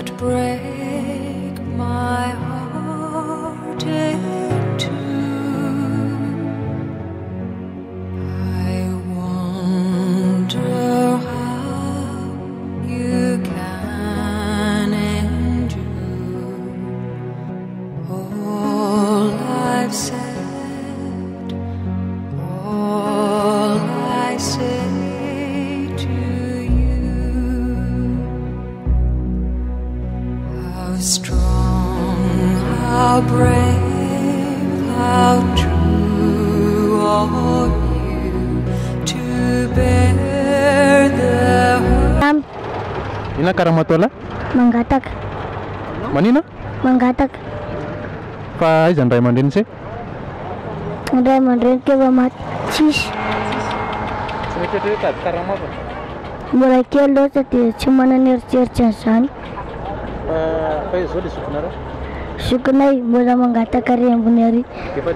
that break my heart in two. I wonder how you can endure all I've said, all I say to you. How strong, how brave, how true are you to bear the hurt. Ina karamatola? Manggatak. Manina? Manggatak. Fa izan Raymond Dinse? Raymond ke bamat cis. Semete kat karamata. Mulai kelo tadi cuma nircercasan. Fa iso di suknara? Sukunai bola manggatak kari yang buneri. Kepa